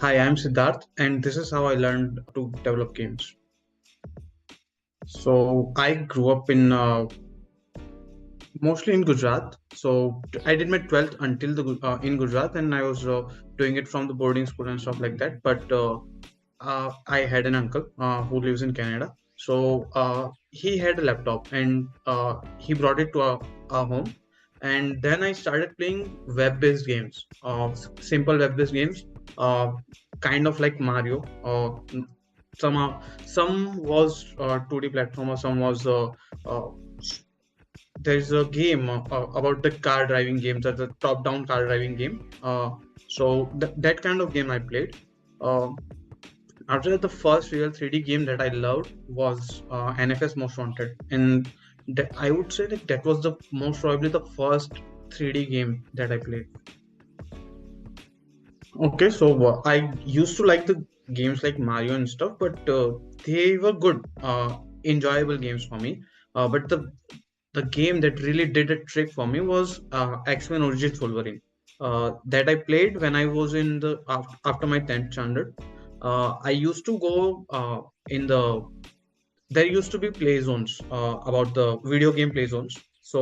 Hi, I'm Siddharth, and this is how I learned to develop games. So I grew up in mostly in Gujarat. So I did my 12th until the in Gujarat, and I was doing it from the boarding school and stuff like that. But I had an uncle who lives in Canada. So he had a laptop, and he brought it to our home. And then I started playing web-based games, simple web-based games, uh, kind of like Mario. Some was 2D platformer, some was uh, there's a game about the car driving games, that's a top-down car driving game. That kind of game I played. Uh, After that, the first real 3D game that I loved was NFS Most Wanted, and I would say that that was the most probably the first 3D game that I played. Okay, so I used to like the games like Mario and stuff, but they were good, enjoyable games for me. But the game that really did a trick for me was X-Men Origins Wolverine. That I played when I was in the after my 10th standard. I used to go in the there used to be play zones about the video game play zones. So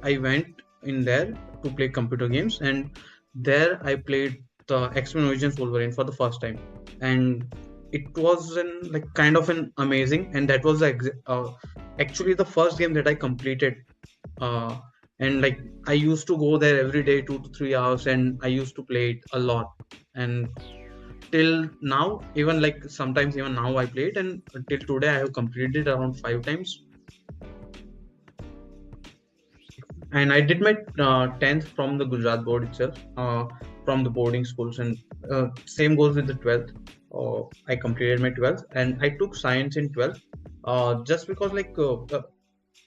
I went in there to play computer games, and there I played the X-Men Origins Wolverine for the first time. And it was like kind of an amazing, and that was actually the first game that I completed. Uh, and like I used to go there every day, 2 to 3 hours, and I used to play it a lot. And till now, even like sometimes even now I play it, and till today I have completed around 5 times. And I did my 10th from the Gujarat board itself, from the boarding schools, and same goes with the 12th. I completed my 12th, and I took science in 12th, just because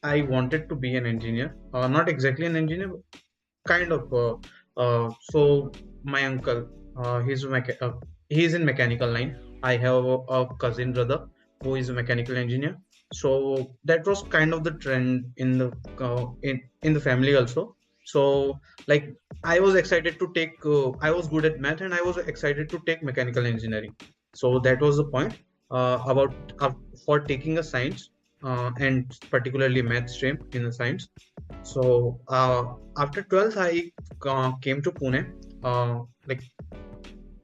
I wanted to be an engineer, not exactly an engineer, but kind of. So my uncle, he's in mechanical line. I have a cousin brother who is a mechanical engineer. So that was kind of the trend in the in the family also. So like I was excited to take. I was good at math, and I was excited to take mechanical engineering. So that was the point about for taking a science, and particularly math stream in the science. So after 12th, I came to Pune, like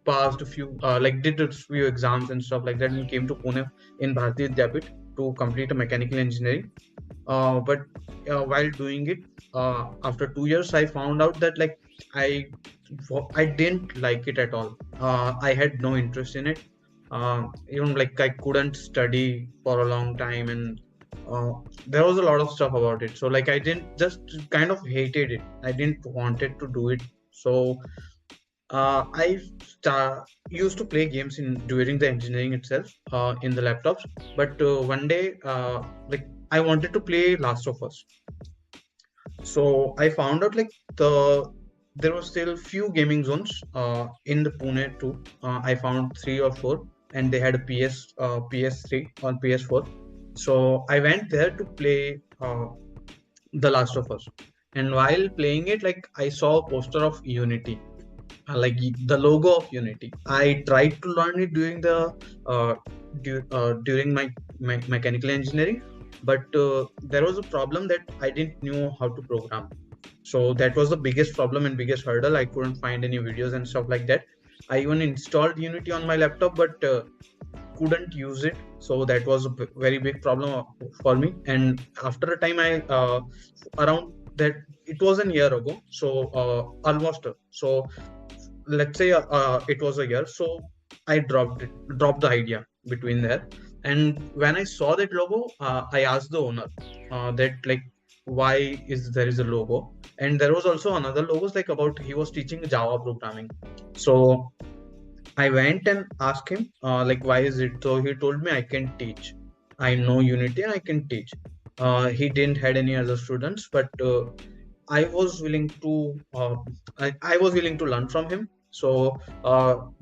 passed a few, like did a few exams and stuff like that, and came to Pune in Bharati Vidyapit to complete a mechanical engineering. But while doing it, after 2 years, I found out that like I I didn't like it at all. I had no interest in it. Even like I couldn't study for a long time, and uh, there was a lot of stuff about it. So like I didn't just kind of hated it. I didn't wanted to do it. So used to play games in during the engineering itself in the laptops. But one day, like I wanted to play Last of Us. So I found out like there were still few gaming zones in the Pune too. I found three or four, and they had a PS3 on PS4. So I went there to play The Last of Us. And while playing it, like I saw a poster of Unity, the logo of Unity. I tried to learn it during the during my mechanical engineering, but there was a problem that I didn't know how to program. So that was the biggest problem and biggest hurdle. I couldn't find any videos and stuff like that. I even installed Unity on my laptop, but couldn't use it. So that was a very big problem for me. And after a time, I around that it was a year ago. So almost so let's say it was a year. So I dropped the idea between there. And when I saw that logo, I asked the owner that like why is there is a logo. And there was also another logos like about he was teaching Java programming. So I went and asked him like why is it. So he told me I can teach, I know Unity, I can teach. He didn't had any other students, but I was willing to I was willing to learn from him. So,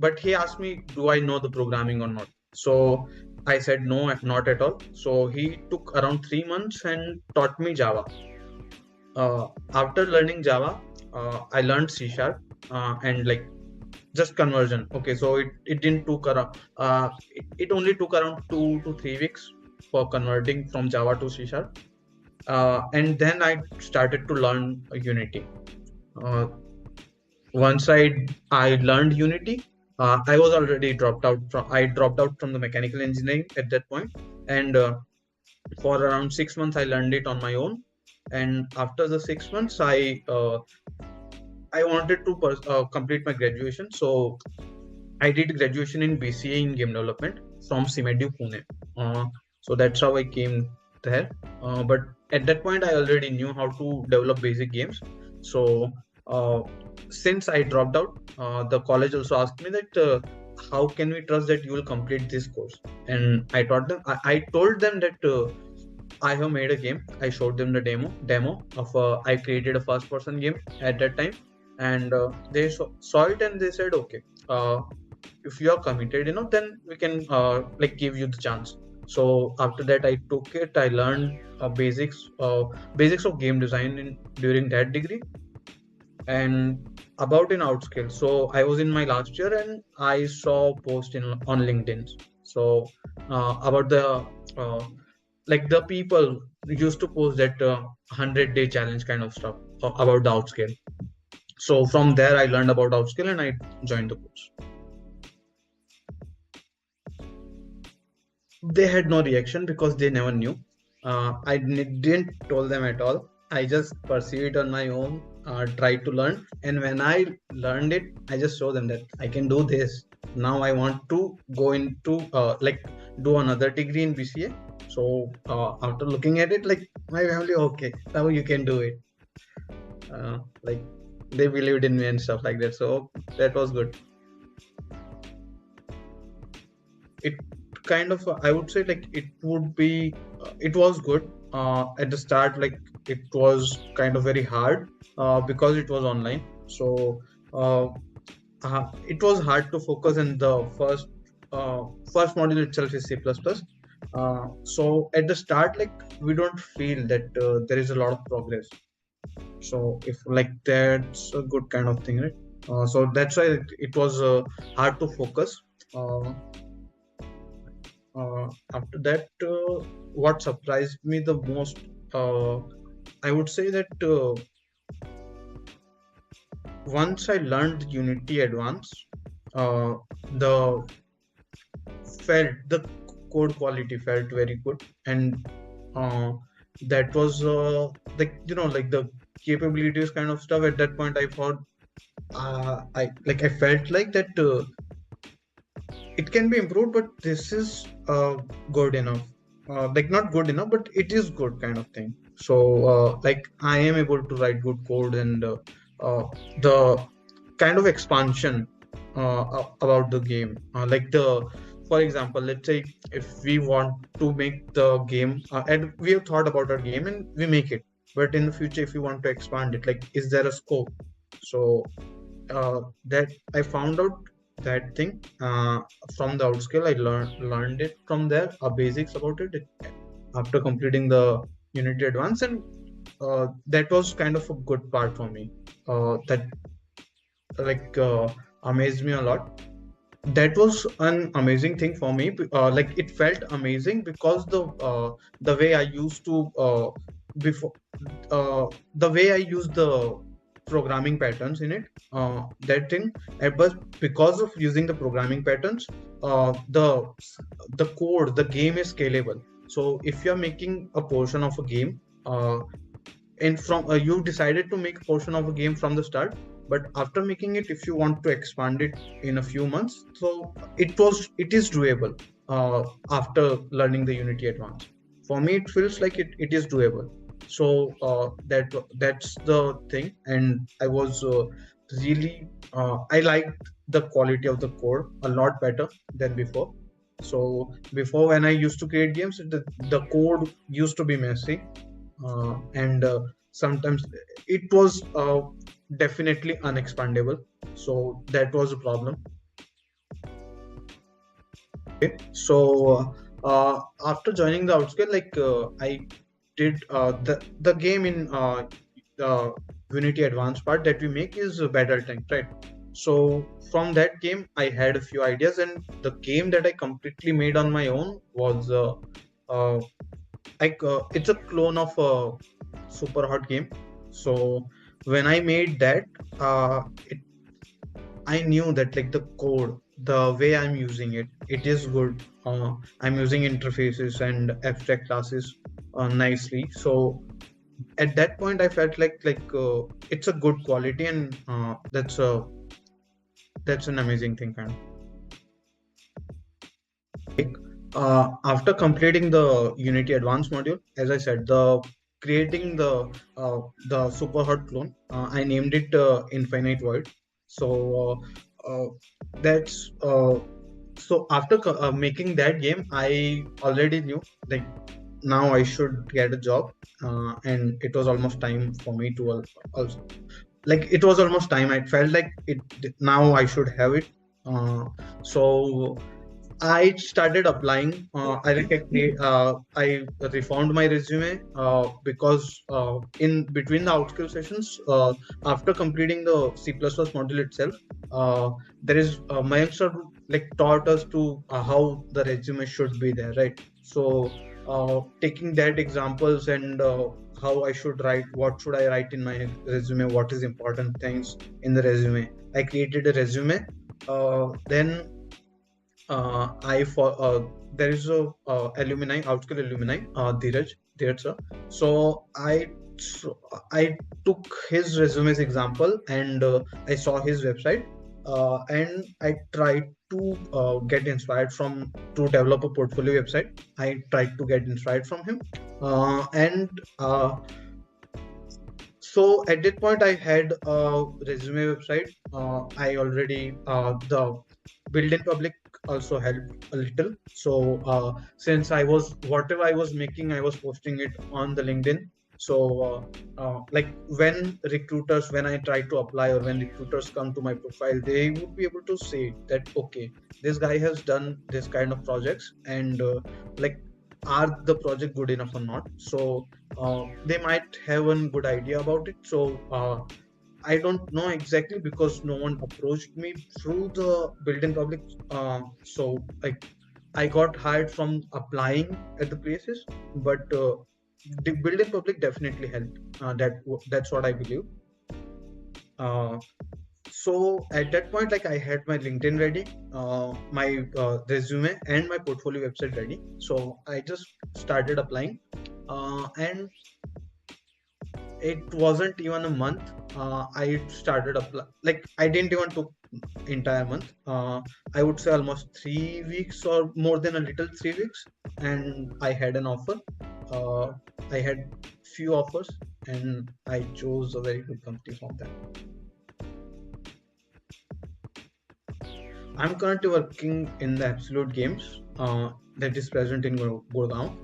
but he asked me, do I know the programming or not? So I said no, not at all. So he took around 3 months and taught me Java. After learning Java, I learned C Sharp, and like just conversion. Okay, so it didn't took around it only took around 2 to 3 weeks for converting from Java to C Sharp. And then I started to learn Unity. Uh, Once I learned Unity, I was already dropped out from the mechanical engineering at that point, and for around 6 months I learned it on my own. And after the 6 months, I wanted to complete my graduation, so I did graduation in BCA in game development from CMEDU Pune. So that's how I came there. But at that point, I already knew how to develop basic games. So uh, since I dropped out, the college also asked me that how can we trust that you will complete this course? And I told them that I have made a game. I showed them the demo of I created a first person game at that time, and they saw it and they said, okay. If you are committed enough, then we can like give you the chance. So after that I took it. I learned basics of game design during that degree. And about in Outscale, so I was in my last year and I saw post on LinkedIn. So about the uh, like the people used to post that 100-day challenge kind of stuff about the Outscale. So from there I learned about Outscale and I joined the course. They had no reaction because they never knew. Didn't told them at all. I just pursue it on my own, tried to learn, and when I learned it, I just show them that I can do this. Now I want to go into like do another degree in BCA. So after looking at it, like my family, okay, now you can do it. Like they believed in me and stuff like that. So that was good. It kind of I would say like it was good at the start. Like it was kind of very hard because it was online. So uh, it was hard to focus, and the first module itself is C++. So at the start, like we don't feel that there is a lot of progress. So if like that's a good kind of thing, right? So that's why it was hard to focus. uh, After that, what surprised me the most, uh, I would say that once I learned Unity Advanced, the the code quality felt very good, and uh, that was like like the capabilities kind of stuff. At that point, I thought I felt like that. It can be improved, but this is good enough. Like not good enough, but it is good kind of thing. So like I am able to write good code, and the kind of expansion about the game, like for example, let's say if we want to make the game, and we have thought about our game and we make it, but in the future if we want to expand it, like is there a scope? So that I found out that thing from the Outscale. I learned it from there, basics about it after completing the Unity Advance, and that was kind of a good part for me. That like amazed me a lot. That was an amazing thing for me. Like it felt amazing because the way I used to before the way I used the programming patterns in it, that thing. But because of using the programming patterns, the code, the game is scalable. So if you're making a portion of a game, and from you decided to make a portion of a game from the start, but after making it, if you want to expand it in a few months, so it is doable after learning the Unity Advanced. For me it feels like it is doable. So that's the thing. And I was really I liked the quality of the code a lot better than before. So before, when I used to create games, the code used to be messy, and sometimes it was definitely unexpandable. So that was a problem. Okay. So after joining the Outscale, like I did the game in the Unity Advanced part that we make is Battle Tank, right? So from that game, I had a few ideas, and the game that I completely made on my own was uh, it's a clone of a super hot game. So when I made that, it I knew that like the code, the way I'm using it, it is good. I'm using interfaces and abstract classes nicely. So at that point, I felt like it's a good quality, and that's an amazing thing, kind of. After completing the Unity Advanced module, as I said, the creating the super hot clone, I named it Infinite Void. So that's so after making that game, I already knew like now I should get a job, and it was almost time for me to also like it was almost time. I felt like it now I should have it. So I started applying. I refound my resume because in between the Outscal sessions, after completing the C++ module itself, there is Mayank sir like taught us to how the resume should be there, right? So taking that examples and how I should write, what should I write in my resume, what is important things in the resume. I created a resume. Then I for there is a alumni Outscal alumni Dheeraj sir. So I took his resume as example, and I saw his website, and I tried to get inspired from to develop a portfolio website. I tried to get inspired from him, and so at that point I had a resume website. I already the build in public also helped a little. So since I was whatever I was making, I was posting it on the LinkedIn. So like when I try to apply, or when recruiters come to my profile, they would be able to say that okay, this guy has done this kind of projects, and like are the project good enough or not. So they might have a good idea about it. So I don't know exactly because no one approached me through the built-in public. So I got hired from applying at the places, but the built-in public definitely helped. That's what I believe. Uh, so at that point, like I had my LinkedIn ready, my resume and my portfolio website ready. So I just started applying, and it wasn't even a month. I started apply like I didn't even took entire month. I would say almost 3 weeks or more than a little 3 weeks, and I had an offer. Uh, I had few offers, and I chose a very good company from that. I'm currently working in the Absolute Games that is present in Gurgaon.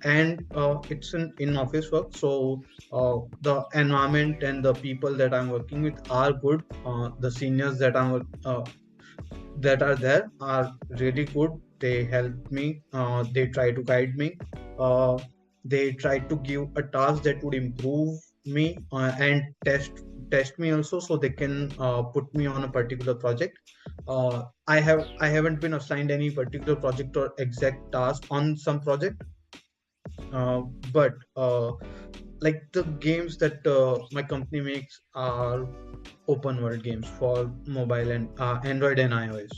And it's an in-office work, so the environment and the people that I'm working with are good. The seniors that are there are really good. They help me. They try to guide me. Uh, they try to give a task that would improve me and test me also, so they can put me on a particular project. I haven't been assigned any particular project or exact task on some project, uh, but like the games that my company makes are open world games for mobile and Android and iOS.